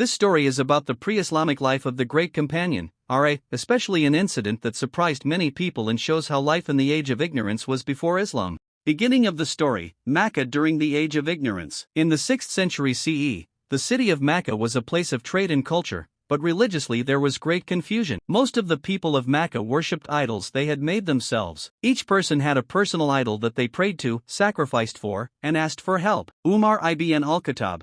This story is about the pre-Islamic life of the great companion, especially an incident that surprised many people and shows how life in the age of ignorance was before Islam. Beginning of the story, Makkah during the age of ignorance. In the 6th century CE, the city of Makkah was a place of trade and culture, but religiously there was great confusion. Most of the people of Makkah worshipped idols they had made themselves. Each person had a personal idol that they prayed to, sacrificed for, and asked for help. Umar ibn al-Khattab,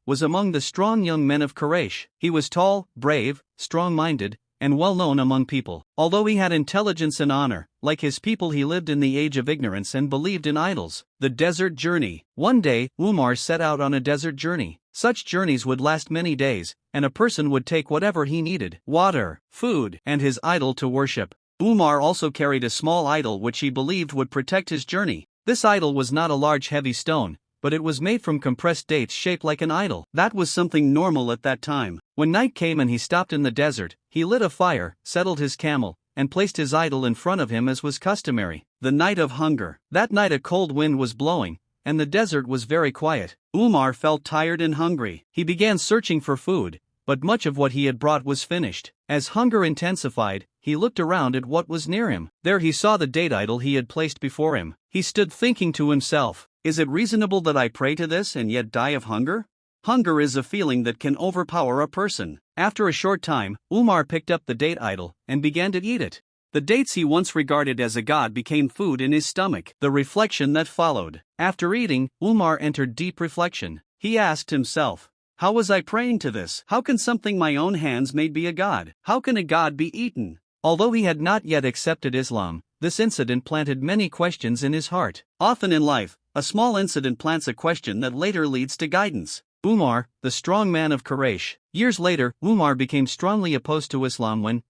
was among the strong young men of Quraysh. He was tall, brave, strong-minded, and well-known among people. Although he had intelligence and honor, like his people he lived in the age of ignorance and believed in idols. The desert journey. One day, Umar set out on a desert journey. Such journeys would last many days, and a person would take whatever he needed: water, food, and his idol to worship. Umar also carried a small idol which he believed would protect his journey. This idol was not a large heavy stone, but it was made from compressed dates shaped like an idol. That was something normal at that time. When night came and he stopped in the desert, he lit a fire, settled his camel, and placed his idol in front of him as was customary. The night of hunger. That night a cold wind was blowing, and the desert was very quiet. Umar felt tired and hungry. He began searching for food, but much of what he had brought was finished. As hunger intensified, he looked around at what was near him. There he saw the date idol he had placed before him. He stood thinking to himself, "Is it reasonable that I pray to this and yet die of hunger?" Hunger is a feeling that can overpower a person. After a short time, Umar picked up the date idol and began to eat it. The dates he once regarded as a god became food in his stomach. The reflection that followed. After eating, Umar entered deep reflection. He asked himself, "How was I praying to this? How can something my own hands made be a god? How can a god be eaten?" Although he had not yet accepted Islam, this incident planted many questions in his heart. Often in life, a small incident plants a question that later leads to guidance. Umar, the strong man of Quraysh. Years later, Umar became strongly opposed to Islam when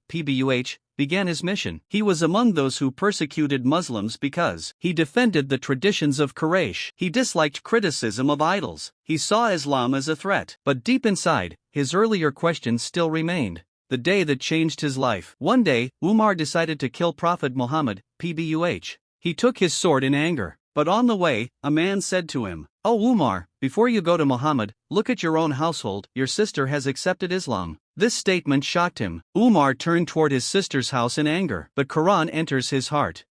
began his mission. He was among those who persecuted Muslims because he defended the traditions of Quraysh. He disliked criticism of idols. He saw Islam as a threat. But deep inside, his earlier questions still remained. The day that changed his life. One day, Umar decided to kill Prophet Muhammad, He took his sword in anger. But on the way, a man said to him, "Oh Umar, before you go to Muhammad, look at your own household, your sister has accepted Islam." This statement shocked him. Umar turned toward his sister's house in anger. The Quran enters his heart.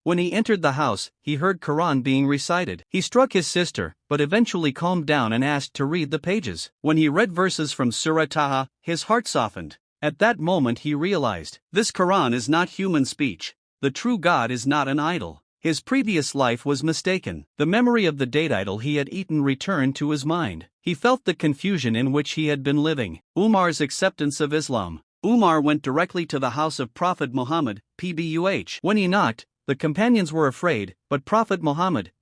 When he entered the house, he heard Quran being recited. He struck his sister, but eventually calmed down and asked to read the pages. When he read verses from Surah Taha, his heart softened. At that moment he realized, this Quran is not human speech. The true God is not an idol. His previous life was mistaken. The memory of the date idol he had eaten returned to his mind. He felt the confusion in which he had been living. Umar's acceptance of Islam. Umar went directly to the house of Prophet Muhammad, When he knocked, the companions were afraid, but Prophet Muhammad,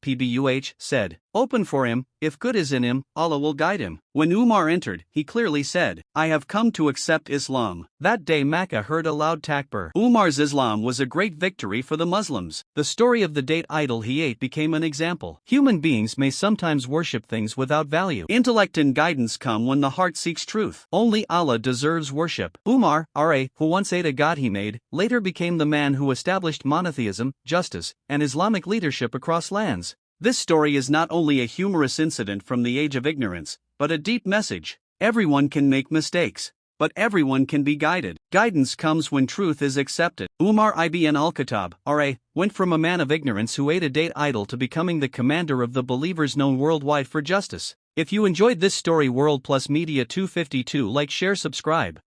said, "Open for him, if good is in him, Allah will guide him." When Umar entered, he clearly said, "I have come to accept Islam." That day Makkah heard a loud takbir. Umar's Islam was a great victory for the Muslims. The story of the date idol he ate became an example. Human beings may sometimes worship things without value. Intellect and guidance come when the heart seeks truth. Only Allah deserves worship. Umar, who once ate a god he made, later became the man who established monotheism, justice, and Islamic leadership across lands. This story is not only a humorous incident from the age of ignorance, but a deep message. Everyone can make mistakes, but everyone can be guided. Guidance comes when truth is accepted. Umar ibn al-Khattab, went from a man of ignorance who ate a date idol to becoming the commander of the believers known worldwide for justice. If you enjoyed this story, World Plus Media 252, like, share, subscribe.